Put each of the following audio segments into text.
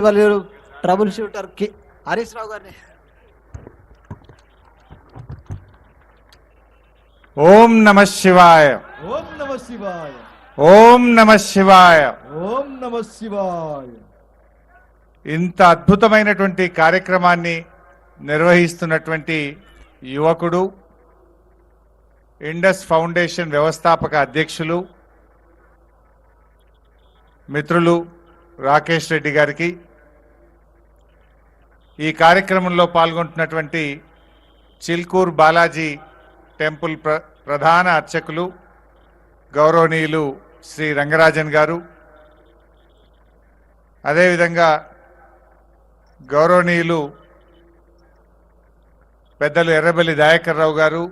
వాళ్ళు trouble shooter Harish Rao గారిని. ఓం నమ శివాయ. ఓం నమ శివాయ. ఓం నమ శివాయ. ఓం నమ శివాయ. ఇంత అద్భుతమైనటువంటి కార్యక్రమాన్ని నిర్వహిస్తున్నటువంటి యువకుడు, ఇండస్ ఫౌండేషన్ వ్యవస్థాపక అధ్యక్షులు మిత్రులు రాకేష్ రెడ్డి గారికి, ఈ కార్యక్రమంలో పాల్గొంటున్నటువంటి చిల్కూర్ బాలాజీ టెంపుల్ ప్రధాన అర్చకులు గౌరవనీయులు శ్రీ రంగరాజన్ గారు, అదేవిధంగా గౌరవనీయులు పెద్దలు ఎర్రబెల్లి దయాకర్ రావు గారు,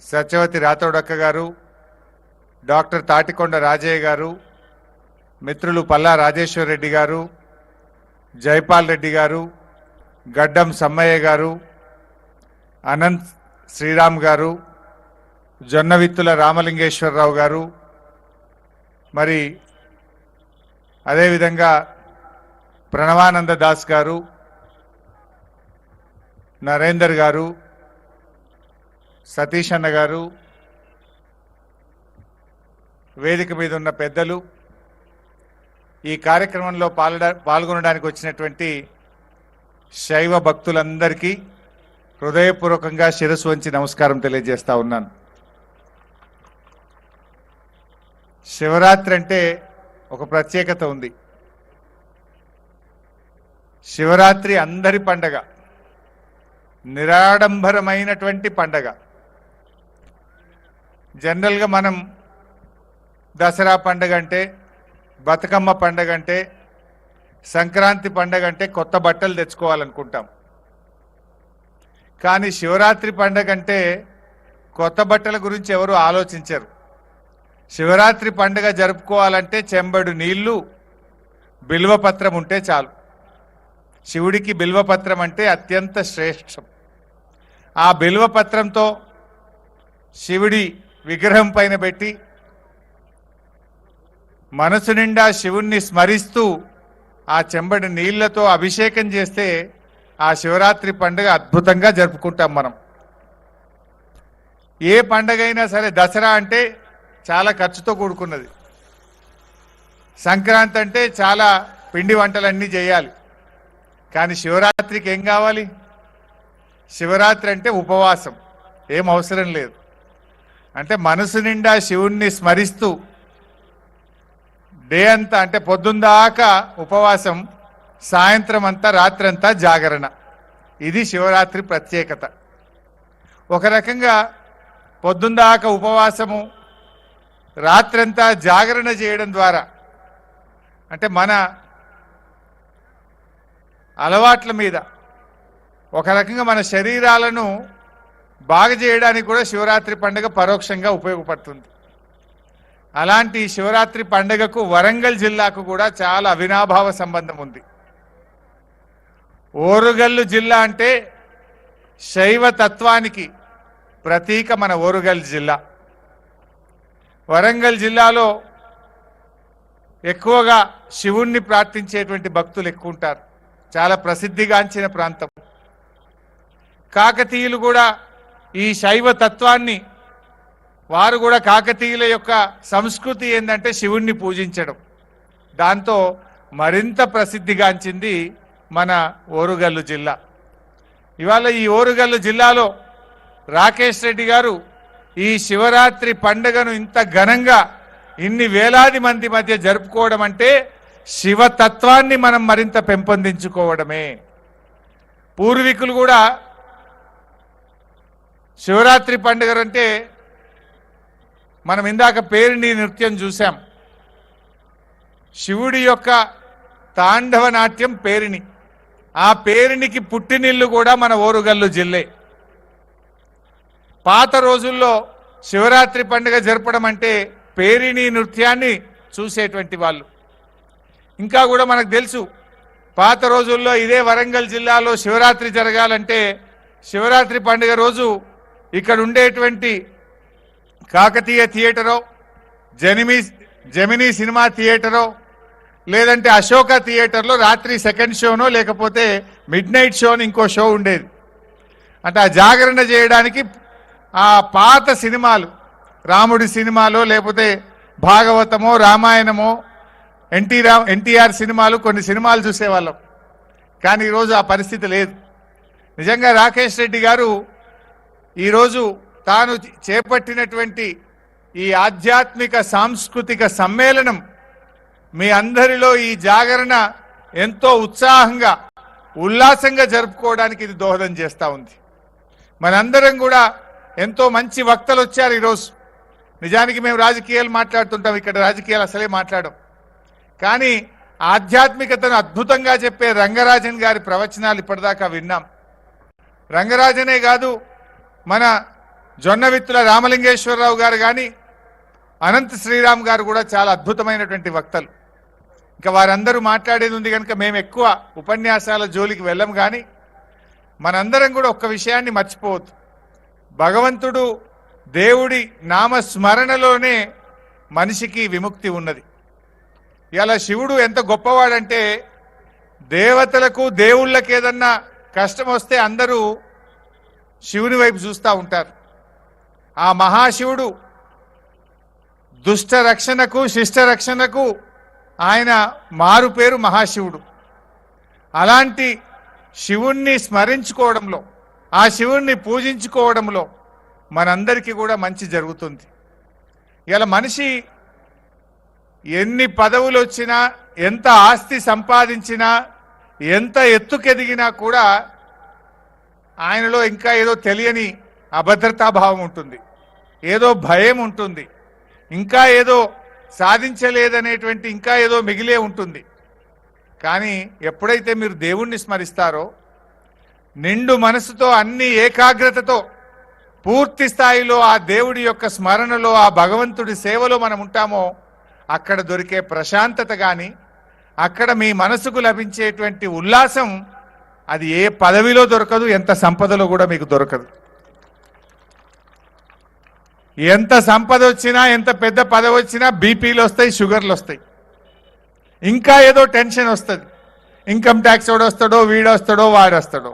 సత్యవతి రాథోడక్క గారు, డాక్టర్ తాటికొండ రాజయ్య గారు, మిత్రులు పల్లా రాజేశ్వర్ రెడ్డి గారు, జైపాల్ రెడ్డి గారు, గడ్డం సమ్మయ్య గారు, అనంత్ శ్రీరామ్ గారు, జొన్నవిత్తుల రామలింగేశ్వరరావు గారు, మరి అదేవిధంగా ప్రణవానంద దాస్ గారు, నరేందర్ గారు, సతీష్ అన్న గారు, వేదిక మీద ఉన్న పెద్దలు, ఈ కార్యక్రమంలో పాల్గొనడానికి వచ్చినటువంటి శైవ భక్తులందరికీ హృదయపూర్వకంగా శిరస్సు వంచి నమస్కారం తెలియజేస్తా ఉన్నాను. శివరాత్రి అంటే ఒక ప్రత్యేకత ఉంది. శివరాత్రి అందరి పండగ, నిరాడంబరమైనటువంటి పండగ. జనరల్గా మనం దసరా పండగ అంటే, బతుకమ్మ పండగ అంటే, సంక్రాంతి పండగ అంటే కొత్త బట్టలు తెచ్చుకోవాలనుకుంటాం. కానీ శివరాత్రి పండగ అంటే కొత్త బట్టల గురించి ఎవరు ఆలోచించరు. శివరాత్రి పండుగ జరుపుకోవాలంటే చెంబడు నీళ్లు, బిల్వపత్రం ఉంటే చాలు. శివుడికి బిల్వపత్రం అంటే అత్యంత శ్రేష్టం. ఆ బిల్వపత్రంతో శివుడి విగ్రహం పైన పెట్టి మనసు నిండా శివుణ్ణి స్మరిస్తూ ఆ చెంబడి నీళ్లతో అభిషేకం చేస్తే ఆ శివరాత్రి పండుగ అద్భుతంగా జరుపుకుంటాం మనం. ఏ పండుగ అయినా సరే, దసరా అంటే చాలా ఖర్చుతో కూడుకున్నది, సంక్రాంతి అంటే చాలా పిండి వంటలన్నీ చేయాలి. కానీ శివరాత్రికి ఏం కావాలి? శివరాత్రి అంటే ఉపవాసం, ఏం అవసరం లేదు. అంటే మనసు నిండా శివుణ్ణి స్మరిస్తూ డే అంతా, అంటే పొద్దుందాకా ఉపవాసం, సాయంత్రం అంతా రాత్రంతా జాగరణ. ఇది శివరాత్రి ప్రత్యేకత. ఒక రకంగా పొద్దుందాకా ఉపవాసము, రాత్రంతా జాగరణ చేయడం ద్వారా, అంటే మన అలవాట్ల మీద, ఒక రకంగా మన శరీరాలను బాగు చేయడానికి కూడా శివరాత్రి పండుగ పరోక్షంగా ఉపయోగపడుతుంది. అలాంటి శివరాత్రి పండుగకు వరంగల్ జిల్లాకు కూడా చాలా అవినాభావ సంబంధం ఉంది. ఓరుగల్లు జిల్లా అంటే శైవ తత్వానికి ప్రతీక మన ఓరుగల్ జిల్లా. వరంగల్ జిల్లాలో ఎక్కువగా శివుణ్ణి ప్రార్థించేటువంటి భక్తులు ఎక్కువ ఉంటారు. చాలా ప్రసిద్ధిగాంచిన ప్రాంతం. కాకతీయులు కూడా ఈ శైవ తత్వాన్ని, వారు కూడా కాకతీయుల యొక్క సంస్కృతి ఏంటంటే శివుణ్ణి పూజించడం. దాంతో మరింత ప్రసిద్ధిగాంచింది మన ఓరుగల్లు జిల్లా. ఇవాళ ఈ ఓరుగల్లు జిల్లాలో రాకేష్ రెడ్డి గారు ఈ శివరాత్రి పండుగను ఇంత ఘనంగా ఇన్ని వేలాది మంది మధ్య జరుపుకోవడం అంటే శివతత్వాన్ని మనం మరింత పెంపొందించుకోవడమే. పూర్వీకులు కూడా శివరాత్రి పండుగ అంటే, మనం ఇందాక పేరిణి నృత్యం చూసాం. శివుడి యొక్క తాండవ నాట్యం పేరిణి. ఆ పేరిణికి పుట్టినిల్లు కూడా మన ఓరుగల్లు జిల్లే. పాత రోజుల్లో శివరాత్రి పండుగ జరపడం అంటే పేరిణి నృత్యాన్ని చూసేటువంటి వాళ్ళు. ఇంకా కూడా మనకు తెలుసు, పాత రోజుల్లో ఇదే వరంగల్ జిల్లాలో శివరాత్రి జరగాలంటే శివరాత్రి పండుగ రోజు ఇక్కడ ఉండేటువంటి కాకతీయ థియేటరో, జెమినీ సినిమా థియేటరో, లేదంటే అశోక థియేటర్లో రాత్రి సెకండ్ షోనో లేకపోతే మిడ్ నైట్ షోని ఇంకో షో ఉండేది. అంటే ఆ జాగరణ చేయడానికి ఆ పాత సినిమాలు, రాముడి సినిమాలో లేకపోతే భాగవతమో రామాయణమో ఎన్టీఆర్ సినిమాలు, కొన్ని సినిమాలు చూసేవాళ్ళం. కానీ ఈరోజు ఆ పరిస్థితి లేదు. నిజంగా రాకేష్ రెడ్డి గారు ఈరోజు తాను చేపట్టినటువంటి ఈ ఆధ్యాత్మిక సాంస్కృతిక సమ్మేళనం మీ అందరిలో ఈ జాగరణ ఎంతో ఉత్సాహంగా ఉల్లాసంగా జరుపుకోవడానికి ఇది దోహదం చేస్తూ ఉంది. మనందరం కూడా ఎంతో మంచి వక్తలు వచ్చారు ఈరోజు. నిజానికి మేము రాజకీయాలు మాట్లాడుతుంటాం, ఇక్కడ రాజకీయాలు అసలే మాట్లాడం. కానీ ఆధ్యాత్మికతను అద్భుతంగా చెప్పే రంగరాజన్ గారి ప్రవచనాలు ఇప్పటిదాకా విన్నాం. రంగరాజనే కాదు, మన జొన్నవిత్తుల రామలింగేశ్వరరావు గారు కానీ అనంత శ్రీరామ్ గారు కూడా చాలా అద్భుతమైనటువంటి వక్తలు. ఇంకా వారందరూ మాట్లాడేది ఉంది కనుక మేము ఎక్కువ ఉపన్యాసాల జోలికి వెళ్ళం. కానీ మనందరం కూడా ఒక్క విషయాన్ని మర్చిపోవద్దు. భగవంతుడు దేవుడి నామస్మరణలోనే మనిషికి విముక్తి ఉన్నది. ఇలా శివుడు ఎంత గొప్పవాడంటే దేవతలకు దేవుళ్ళకి ఏదన్నా కష్టం వస్తే అందరూ శివుని వైపు చూస్తూ ఉంటారు. ఆ మహాశివుడు దుష్ట రక్షణకు శిష్ట రక్షణకు ఆయన మారు పేరు మహాశివుడు. అలాంటి శివుణ్ణి స్మరించుకోవడంలో, ఆ శివుణ్ణి పూజించుకోవడంలో మనందరికీ కూడా మంచి జరుగుతుంది. ఇలా మనిషి ఎన్ని పదవులు వచ్చినా, ఎంత ఆస్తి సంపాదించినా, ఎంత ఎత్తుకెదిగినా కూడా ఆయనలో ఇంకా ఏదో తెలియని అభద్రతాభావం ఉంటుంది, ఏదో భయం ఉంటుంది, ఇంకా ఏదో సాధించలేదనేటువంటి ఇంకా ఏదో మిగిలే ఉంటుంది. కానీ ఎప్పుడైతే మీరు దేవుణ్ణి స్మరిస్తారో, నిండు మనసుతో అన్ని ఏకాగ్రతతో పూర్తి స్థాయిలో ఆ దేవుడి యొక్క స్మరణలో, ఆ భగవంతుడి సేవలో మనం ఉంటామో, అక్కడ దొరికే ప్రశాంతత కానీ, అక్కడ మీ మనసుకు లభించేటువంటి ఉల్లాసం అది ఏ పదవిలో దొరకదు, ఎంత సంపదలో కూడా మీకు దొరకదు. ఎంత సంపద వచ్చినా, ఎంత పెద్ద పదవి వచ్చినా బీపీలు వస్తాయి, షుగర్లు వస్తాయి, ఇంకా ఏదో టెన్షన్ వస్తుంది. ఇన్కమ్ ట్యాక్స్ వాడు వస్తాడో, వీడొస్తాడో, వాడొస్తాడో.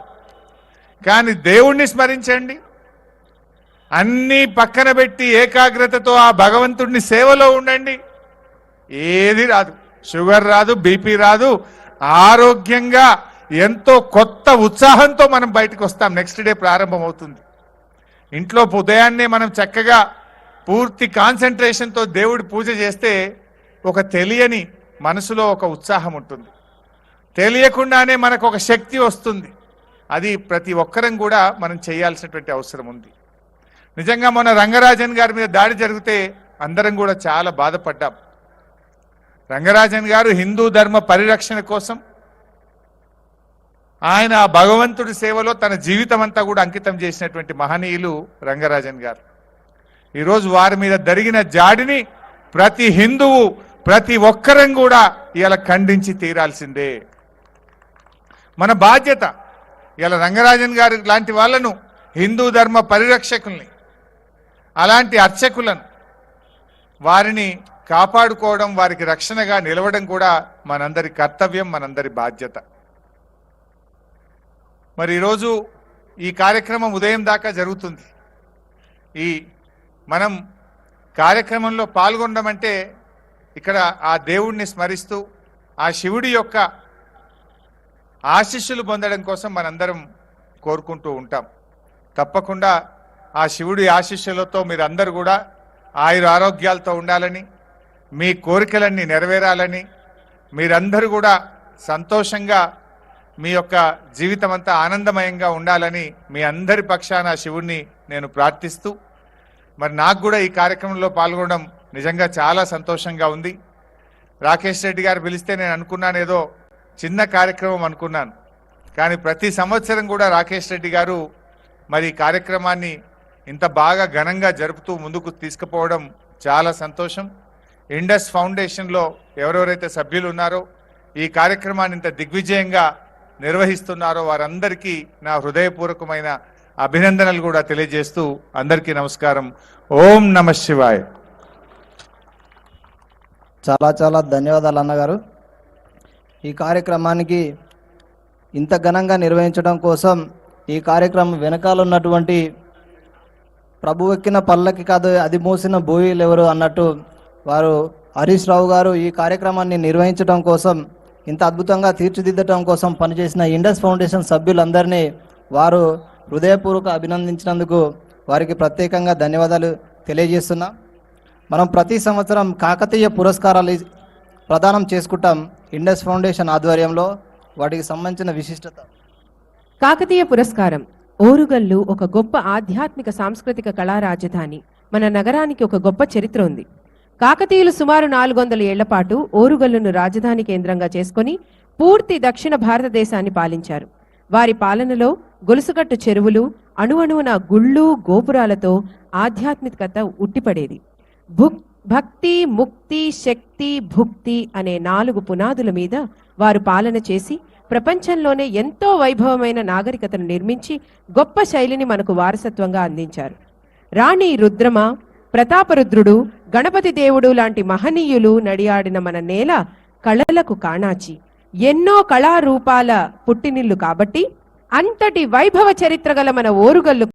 కానీ దేవుణ్ణి స్మరించండి, అన్నీ పక్కన పెట్టి ఏకాగ్రతతో ఆ భగవంతుడిని సేవలో ఉండండి, ఏది రాదు, షుగర్ రాదు, బీపీ రాదు. ఆరోగ్యంగా ఎంతో కొత్త ఉత్సాహంతో మనం బయటకు వస్తాం. నెక్స్ట్ డే ప్రారంభం అవుతుంది. ఇంట్లో ఉదయాన్నే మనం చక్కగా పూర్తి కాన్సన్ట్రేషన్తో దేవుడి పూజ చేస్తే ఒక తెలియని మనసులో ఒక ఉత్సాహం ఉంటుంది, తెలియకుండానే మనకు ఒక శక్తి వస్తుంది. అది ప్రతి ఒక్కరం కూడా మనం చేయాల్సినటువంటి అవసరం ఉంది. నిజంగా మొన్న రంగరాజన్ గారి మీద దాడి జరిగితే అందరం కూడా చాలా బాధపడ్డాం. రంగరాజన్ గారు హిందూ ధర్మ పరిరక్షణ కోసం ఆయన భగవంతుడి సేవలో తన జీవితం అంతా కూడా అంకితం చేసినటువంటి మహనీయులు రంగరాజన్ గారు. ఈరోజు వారి మీద జరిగిన జాడిని ప్రతి హిందువు, ప్రతి ఒక్కరం కూడా ఇలా ఖండించి తీరాల్సిందే. మన బాధ్యత. ఇలా రంగరాజన్ గారి లాంటి వాళ్ళను, హిందూ ధర్మ పరిరక్షకుల్ని, అలాంటి అర్చకులను, వారిని కాపాడుకోవడం, వారికి రక్షణగా నిలవడం కూడా మనందరి కర్తవ్యం, మనందరి బాధ్యత. మరి ఈరోజు ఈ కార్యక్రమం ఉదయం దాకా జరుగుతుంది. ఈ మనం కార్యక్రమంలో పాల్గొనడం అంటే ఇక్కడ ఆ దేవుణ్ణి స్మరిస్తూ ఆ శివుడి యొక్క ఆశీస్సులు పొందడం కోసం మనందరం కోరుకుంటూ ఉంటాం. తప్పకుండా ఆ శివుడి ఆశీస్సులతో మీరందరూ కూడా ఆయుర ఆరోగ్యాలతో ఉండాలని, మీ కోరికలన్నీ నెరవేరాలని, మీరందరూ కూడా సంతోషంగా మీ యొక్క జీవితం అంతా ఆనందమయంగా ఉండాలని మీ అందరి పక్షాన శివుణ్ణి నేను ప్రార్థిస్తూ, మరి నాకు కూడా ఈ కార్యక్రమంలో పాల్గొనడం నిజంగా చాలా సంతోషంగా ఉంది. రాకేష్ రెడ్డి గారు పిలిస్తే నేను అనుకున్నాను ఏదో చిన్న కార్యక్రమం అనుకున్నాను. కానీ ప్రతి సంవత్సరం కూడా రాకేష్ రెడ్డి గారు మరి కార్యక్రమాన్ని ఇంత బాగా ఘనంగా జరుపుతూ ముందుకు తీసుకుపోవడం చాలా సంతోషం. ఇండస్ ఫౌండేషన్లో ఎవరెవరైతే సభ్యులు ఉన్నారో, ఈ కార్యక్రమాన్ని ఇంత దిగ్విజయంగా నిర్వహిస్తున్నారో వారందరికీ నా హృదయపూర్వకమైన అభినందనలు కూడా తెలియజేస్తూ అందరికీ నమస్కారం. ఓం నమ శివాయ. చాలా చాలా ధన్యవాదాలు అన్నగారు. ఈ కార్యక్రమానికి ఇంత ఘనంగా నిర్వహించడం కోసం ఈ కార్యక్రమం వెనకాల ఉన్నటువంటి ప్రభు ఎక్కిన పల్లకి కాదు అది మోసిన బోయిలు ఎవరు అన్నట్టు వారు హరీష్ రావు గారు ఈ కార్యక్రమాన్ని నిర్వహించడం కోసం ఇంత అద్భుతంగా తీర్చిదిద్దడం కోసం పనిచేసిన ఇండస్ ఫౌండేషన్ సభ్యులందరినీ వారు హృదయపూర్వక అభినందించినందుకు వారికి ప్రత్యేకంగా ధన్యవాదాలు తెలియజేస్తున్నాం. మనం ప్రతి సంవత్సరం కాకతీయ పురస్కారాలు ప్రదానం చేసుకుంటాం ఇండస్ ఫౌండేషన్ ఆధ్వర్యంలో. వాటికి సంబంధించిన విశిష్టత కాకతీయ పురస్కారం. ఓరుగల్లు ఒక గొప్ప ఆధ్యాత్మిక సాంస్కృతిక కళా రాజధాని. మన నగరానికి ఒక గొప్ప చరిత్ర ఉంది. కాకతీయులు సుమారు 400 ఏళ్ల పాటు ఓరుగల్లును రాజధాని కేంద్రంగా చేసుకుని పూర్తి దక్షిణ భారతదేశాన్ని పాలించారు. వారి పాలనలో గొలుసుకట్టు చెరువులు, అణువణువున గుళ్ళు గోపురాలతో ఆధ్యాత్మికత ఉట్టిపడేది. భక్తి, ముక్తి, శక్తి, భుక్తి అనే 4 పునాదుల మీద వారు పాలన చేసి ప్రపంచంలోనే ఎంతో వైభవమైన నాగరికతను నిర్మించి గొప్ప శైలిని మనకు వారసత్వంగా అందించారు. రాణి రుద్రమ, ప్రతాపరుద్రుడు, గణపతి దేవుడు లాంటి మహనీయులు నడియాడిన మన నేల కళలకు కాణాచి, ఎన్నో కళారూపాల పుట్టినిల్లు కాబట్టి అంతటి వైభవ చరిత్ర గల మన ఓరుగల్లు